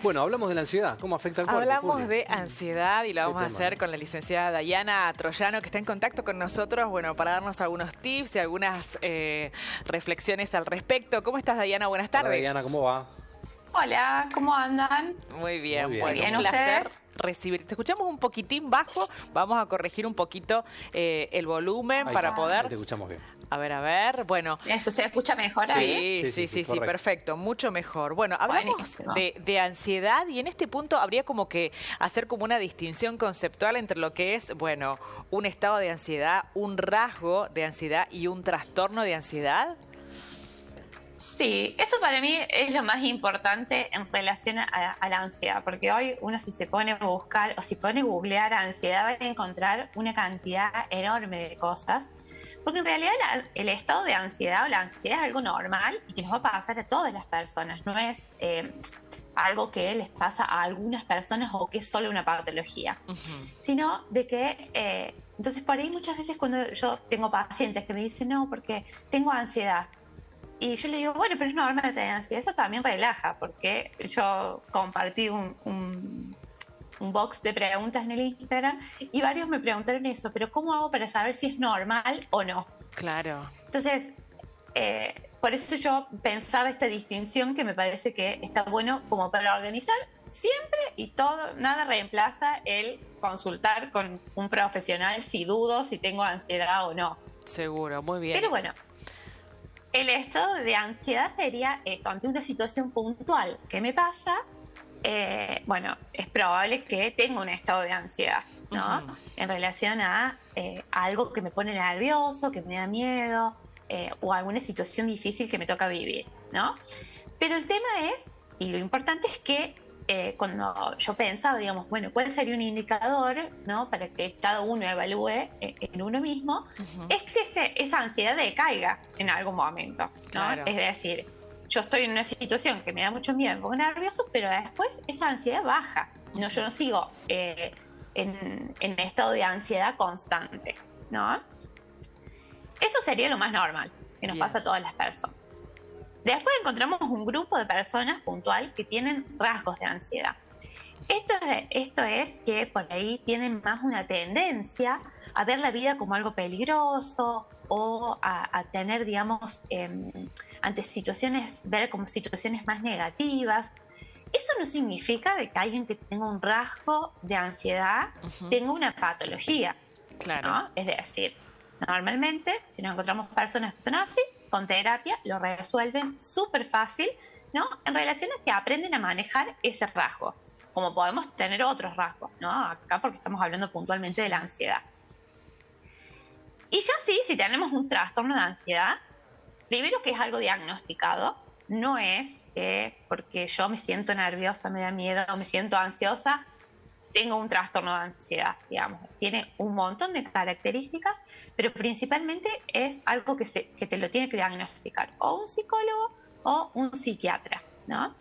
Bueno, hablamos de la ansiedad. ¿Cómo afecta al cuerpo? Hablamos Juli? de ansiedad y lo vamos a tema, hacer ¿no? con la licenciada Dayana Troyano, que está en contacto con nosotros, bueno, para darnos algunos tips y algunas reflexiones al respecto. ¿Cómo estás, Dayana? Buenas Hola, tardes. Diana, ¿cómo va? Hola, ¿cómo andan? Muy bien, Muy bien. bueno, Bien, un placer ¿ustedes? recibir. Te escuchamos un poquitín bajo, vamos a corregir un poquito el volumen Ahí para está, poder... ahí te escuchamos bien. A ver, bueno... ¿Esto se escucha mejor ahí? Sí, correcto. perfecto, mucho mejor. Bueno, hablamos Buenísimo. de ansiedad y en este punto habría como que hacer como una distinción conceptual entre lo que es, bueno, un estado de ansiedad, un rasgo de ansiedad y un trastorno de ansiedad. Sí, eso para mí es lo más importante en relación a la ansiedad, porque hoy uno si se pone a buscar o si pone a googlear ansiedad va a encontrar una cantidad enorme de cosas, porque en realidad el estado de ansiedad o la ansiedad es algo normal y que nos va a pasar a todas las personas, no es algo que les pasa a algunas personas o que es solo una patología, sino de que, entonces por ahí muchas veces cuando yo tengo pacientes que me dicen, no, porque tengo ansiedad, y yo le digo, bueno, pero es normal tener ansiedad. Eso también relaja, porque yo compartí un box de preguntas en el Instagram y varios me preguntaron eso, pero ¿cómo hago para saber si es normal o no? Claro. Entonces, por eso yo pensaba esta distinción que me parece que está bueno como para organizar siempre y todo, nada reemplaza el consultar con un profesional si dudo si tengo ansiedad o no. Seguro, muy bien. Pero bueno, el estado de ansiedad sería esto, ante una situación puntual que me pasa, bueno, es probable que tenga un estado de ansiedad, ¿no? En relación a algo que me pone nervioso, que me da miedo, o alguna situación difícil que me toca vivir, ¿no? Pero el tema es, y lo importante es que cuando yo pensaba, digamos, bueno, ¿cuál sería un indicador, ¿no? Para que cada uno evalúe en uno mismo? Es que esa ansiedad decaiga en algún momento, ¿no? Claro. Es decir, yo estoy en una situación que me da mucho miedo, me pongo nervioso, pero después esa ansiedad baja. No, yo no sigo en estado de ansiedad constante, ¿no? Eso sería lo más normal que nos Bien. pasa a todas las personas. Después encontramos un grupo de personas puntual que tienen rasgos de ansiedad. Esto es que por ahí tienen más una tendencia a ver la vida como algo peligroso o a tener, digamos, ante situaciones, ver como situaciones más negativas. Eso no significa de que alguien que tenga un rasgo de ansiedad tenga una patología, Claro. ¿no? Es decir, normalmente, si nos encontramos personas que son así, con terapia lo resuelven súper fácil, ¿no? En relación a que aprenden a manejar ese rasgo, como podemos tener otros rasgos, ¿no? Acá porque estamos hablando puntualmente de la ansiedad. Y ya sí, si tenemos un trastorno de ansiedad, primero que es algo diagnosticado, no es que porque yo me siento nerviosa, me da miedo, me siento ansiosa, tengo un trastorno de ansiedad, digamos. Tiene un montón de características, pero principalmente es algo que te lo tiene que diagnosticar o un psicólogo o un psiquiatra, ¿no?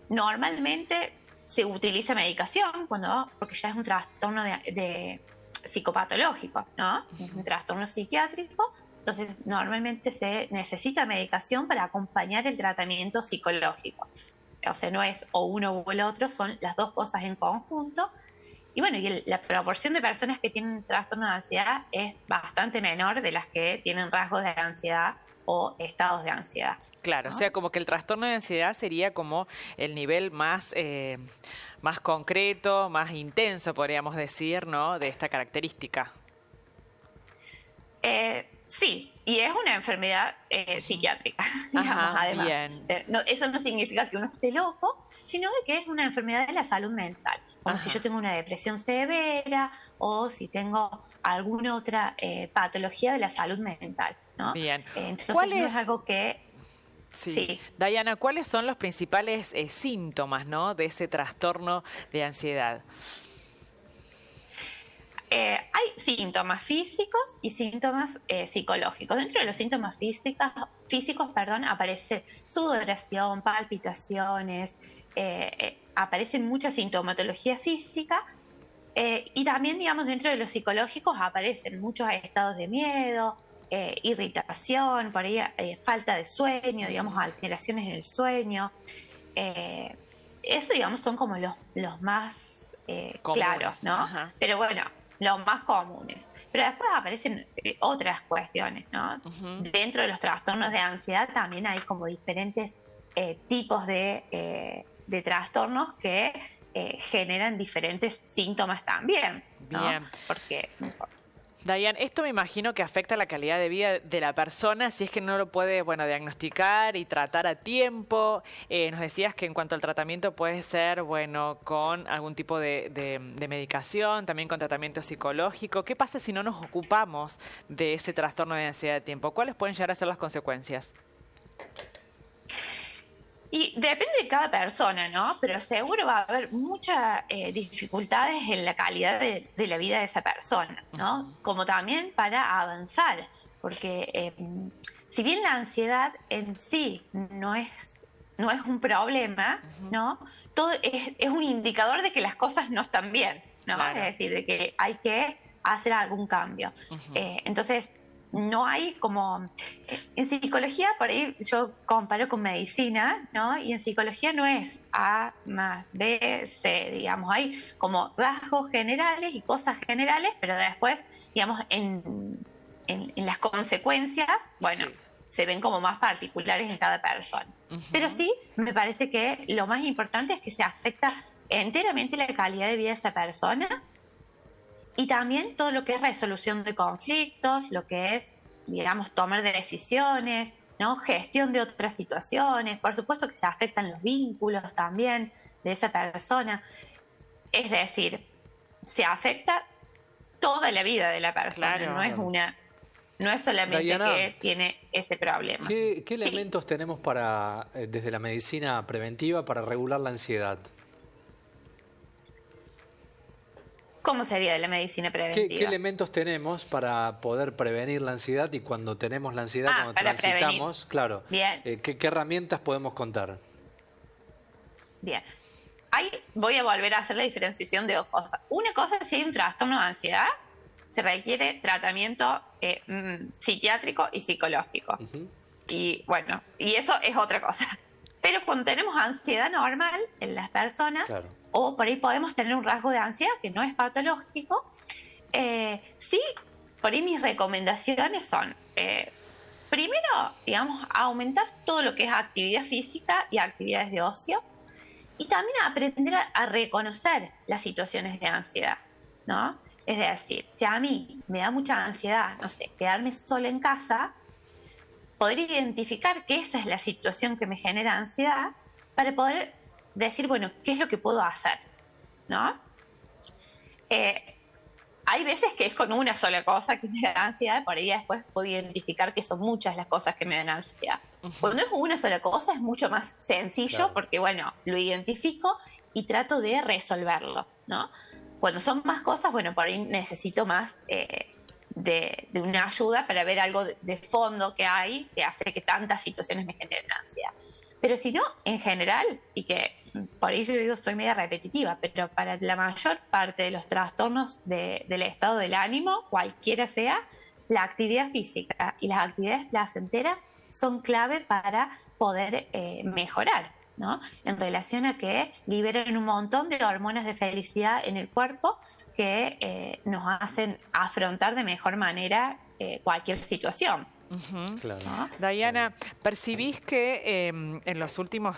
Normalmente se utiliza medicación porque ya es un trastorno de psicopatológico, ¿no? Un trastorno psiquiátrico. Entonces, normalmente se necesita medicación para acompañar el tratamiento psicológico. O sea, no es o uno o el otro, son las dos cosas en conjunto. Y bueno, la proporción de personas que tienen trastorno de ansiedad es bastante menor de las que tienen rasgos de ansiedad o estados de ansiedad. Claro, ¿no? o sea, como que el trastorno de ansiedad sería como el nivel más, más concreto, más intenso, podríamos decir, ¿no? De esta característica. Sí, y es una enfermedad psiquiátrica, digamos, Ajá, además. bien. No, eso no significa que uno esté loco, sino de que es una enfermedad de la salud mental. Como si yo tengo una depresión severa o si tengo alguna otra patología de la salud mental, ¿no? Bien. Entonces ¿Cuál no es? es algo que... Sí. Sí. Dayana, ¿cuáles son los principales síntomas, ¿no? De ese trastorno de ansiedad? Hay síntomas físicos y síntomas psicológicos. Dentro de los síntomas físicos, aparece sudoración, palpitaciones, aparece mucha sintomatología física y también, digamos, dentro de los psicológicos aparecen muchos estados de miedo, irritación, por ahí falta de sueño, digamos, alteraciones en el sueño. eso, digamos, son como los más claros, ¿no? Ajá. Pero bueno, los más comunes. Pero después aparecen otras cuestiones, ¿no? Dentro de los trastornos de ansiedad también hay como diferentes tipos de trastornos que generan diferentes síntomas también, ¿no? Bien. Porque Dayan, esto me imagino que afecta la calidad de vida de la persona si es que no lo puede, bueno, diagnosticar y tratar a tiempo. Nos decías que en cuanto al tratamiento puede ser, bueno, con algún tipo de medicación, también con tratamiento psicológico. ¿Qué pasa si no nos ocupamos de ese trastorno de ansiedad a tiempo? ¿Cuáles pueden llegar a ser las consecuencias? y depende de cada persona, ¿no? Pero seguro va a haber muchas dificultades en la calidad de la vida de esa persona, ¿no? Como también para avanzar, porque si bien la ansiedad en sí no es un problema, ¿no? Todo es un indicador de que las cosas no están bien, ¿no? Claro. Es decir, de que hay que hacer algún cambio. Entonces, no hay como... En psicología, por ahí yo comparo con medicina, ¿no? Y en psicología no es A más B, C, digamos. Hay como rasgos generales y cosas generales, pero después, digamos, en las consecuencias, bueno, Sí. se ven como más particulares en cada persona. Pero sí, me parece que lo más importante es que se afecta enteramente la calidad de vida de esa persona. Y también todo lo que es resolución de conflictos, lo que es, digamos, tomar de decisiones, ¿no? Gestión de otras situaciones. Por supuesto que se afectan los vínculos también de esa persona. Es decir, se afecta toda la vida de la persona. Claro. No es solamente Dayana, que tiene ese problema. ¿Qué Sí. elementos tenemos para, desde la medicina preventiva para regular la ansiedad? ¿Cómo sería de la medicina preventiva? ¿Qué elementos tenemos para poder prevenir la ansiedad y cuando tenemos la ansiedad, cuando para transitamos, claro, Bien. ¿qué herramientas podemos contar? Bien. Ahí voy a volver a hacer la diferenciación de dos cosas. Una cosa es si hay un trastorno de ansiedad, se requiere tratamiento psiquiátrico y psicológico. Y bueno, y eso es otra cosa. Pero cuando tenemos ansiedad normal en las personas, Claro. o por ahí podemos tener un rasgo de ansiedad que no es patológico, sí, por ahí mis recomendaciones son, primero, digamos, aumentar todo lo que es actividad física y actividades de ocio, y también aprender a reconocer las situaciones de ansiedad, ¿no? Es decir, si a mí me da mucha ansiedad, no sé, quedarme sola en casa, poder identificar que esa es la situación que me genera ansiedad para poder decir, bueno, ¿qué es lo que puedo hacer? ¿No? Hay veces que es con una sola cosa que me da ansiedad, por ahí después puedo identificar que son muchas las cosas que me dan ansiedad. Cuando es una sola cosa es mucho más sencillo, Claro. porque, bueno, lo identifico y trato de resolverlo, ¿no? Cuando son más cosas, bueno, por ahí necesito más de una ayuda para ver algo de fondo que hay que hace que tantas situaciones me generen ansiedad. Pero si no, en general, y que por ahí yo digo soy media repetitiva, pero para la mayor parte de los trastornos del estado del ánimo, cualquiera sea, la actividad física y las actividades placenteras son clave para poder mejorar, ¿no? En relación a que liberan un montón de hormonas de felicidad en el cuerpo que nos hacen afrontar de mejor manera cualquier situación. Claro. ¿No? Dayana, ¿percibís que en los últimos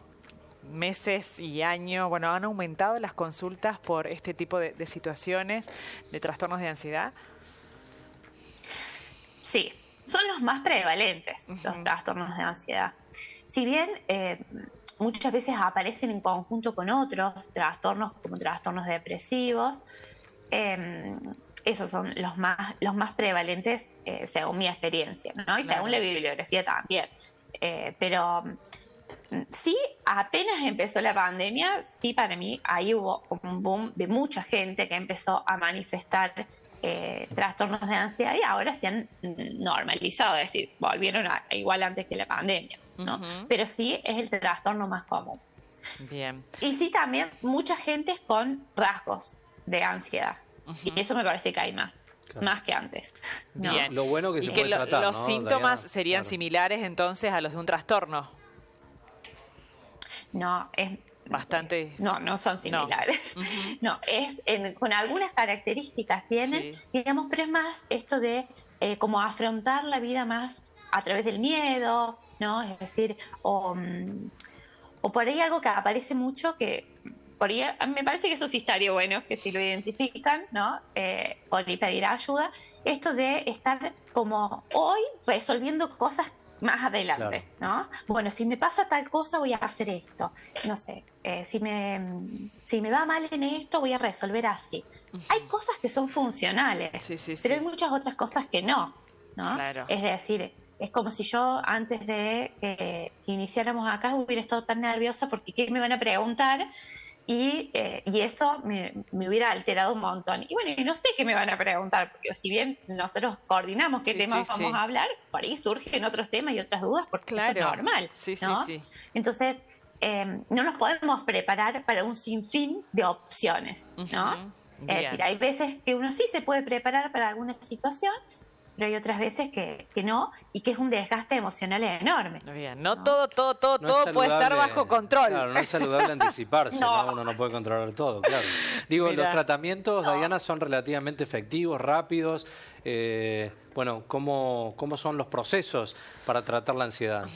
meses y años, bueno, han aumentado las consultas por este tipo de situaciones, de trastornos de ansiedad? Sí, son los más prevalentes, los trastornos de ansiedad. Si bien muchas veces aparecen en conjunto con otros trastornos, como trastornos depresivos, esos son los más prevalentes según mi experiencia, ¿no? Y según la bibliografía también. Pero sí, apenas empezó la pandemia, sí, para mí ahí hubo un boom de mucha gente que empezó a manifestar trastornos de ansiedad y ahora se han normalizado, es decir, volvieron a igual antes que la pandemia, ¿no? Pero sí es el trastorno más común. Bien. Y sí, también mucha gente con rasgos de ansiedad. Y eso me parece que hay más. Claro. Más que antes, ¿no? Bien. Lo bueno que Y se que puede tratar, los ¿no, síntomas Dayana? serían Claro. similares entonces a los de un trastorno. No, Bastante. No son similares. No, con algunas características tienen, Sí. digamos, pero es más esto de como afrontar la vida más a través del miedo, ¿no? Es decir, o por ahí algo que aparece mucho que por ahí me parece que eso sí estaría bueno, que si lo identifican, ¿no? Por ahí pedir ayuda, esto de estar como hoy resolviendo cosas más adelante, ¿no? Bueno, si me pasa tal cosa voy a hacer esto, no sé, si me va mal en esto voy a resolver así. Hay cosas que son funcionales, pero hay muchas otras cosas que no, ¿no? Claro. Es decir, es como si yo antes de que iniciáramos acá hubiera estado tan nerviosa porque ¿qué me van a preguntar? Y eso me hubiera alterado un montón. Y bueno, y no sé qué me van a preguntar, porque si bien nosotros coordinamos qué temas vamos a hablar, por ahí surgen otros temas y otras dudas, porque eso es normal, ¿no? Entonces, no nos podemos preparar para un sinfín de opciones, ¿no? Es decir, hay veces que uno sí se puede preparar para alguna situación, pero hay otras veces que no, y que es un desgaste emocional enorme. Bien. No todo puede estar bajo control. Claro, no es saludable anticiparse, ¿no? Uno no puede controlar todo, claro. Digo, los tratamientos, Diana, son relativamente efectivos, rápidos. Bueno, ¿cómo son los procesos para tratar la ansiedad?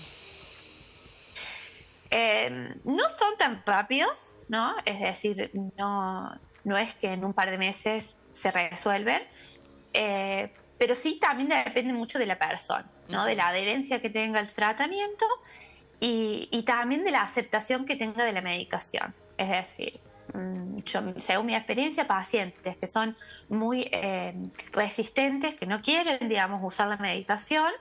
No son tan rápidos, ¿no? Es decir, no es que en un par de meses se resuelven, pero sí también depende mucho de la persona, ¿no? De la adherencia que tenga al tratamiento y también de la aceptación que tenga de la medicación. Es decir, yo, según mi experiencia, pacientes que son muy resistentes, que no quieren, digamos, usar la medicación,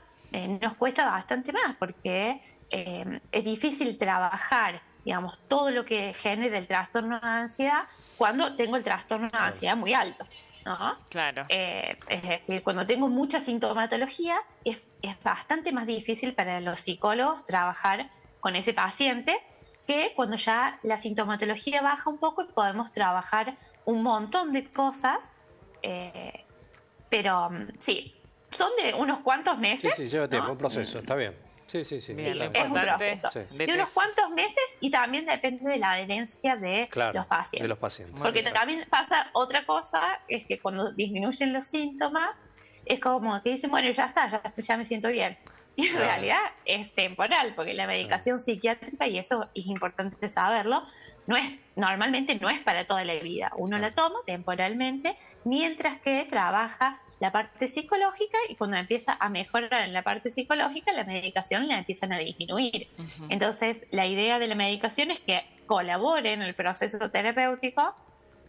nos cuesta bastante más porque es difícil trabajar, digamos, todo lo que genera el trastorno de ansiedad cuando tengo el trastorno de ansiedad muy alto, ¿no? Claro. Es decir, cuando tengo mucha sintomatología, es bastante más difícil para los psicólogos trabajar con ese paciente que cuando ya la sintomatología baja un poco y podemos trabajar un montón de cosas, pero sí, son de unos cuantos meses. Sí, lleva tiempo, ¿no? un proceso, está bien. Sí. Bien, es un proceso. De unos cuantos meses y también depende de la adherencia de los pacientes. De los pacientes. Porque también pasa otra cosa, es que cuando disminuyen los síntomas, es como que dicen, bueno, ya está, ya me siento bien. Y en realidad es temporal, porque la medicación psiquiátrica, y eso es importante saberlo, normalmente no es para toda la vida. Uno la toma temporalmente, mientras que trabaja la parte psicológica, y cuando empieza a mejorar en la parte psicológica, la medicación la empiezan a disminuir. Entonces, la idea de la medicación es que colabore en el proceso terapéutico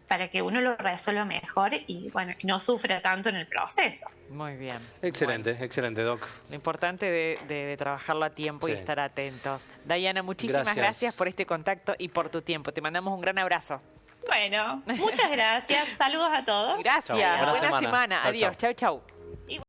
para que uno lo resuelva mejor y bueno, no sufra tanto en el proceso. Muy bien. Excelente, excelente, Doc. Lo importante de trabajarlo a tiempo y estar atentos. Diana, muchísimas gracias por este contacto y por tu tiempo. Te mandamos un gran abrazo. Bueno, muchas gracias. Saludos a todos. Gracias. Chau, buena Buena semana. Chau, Adiós. Chau.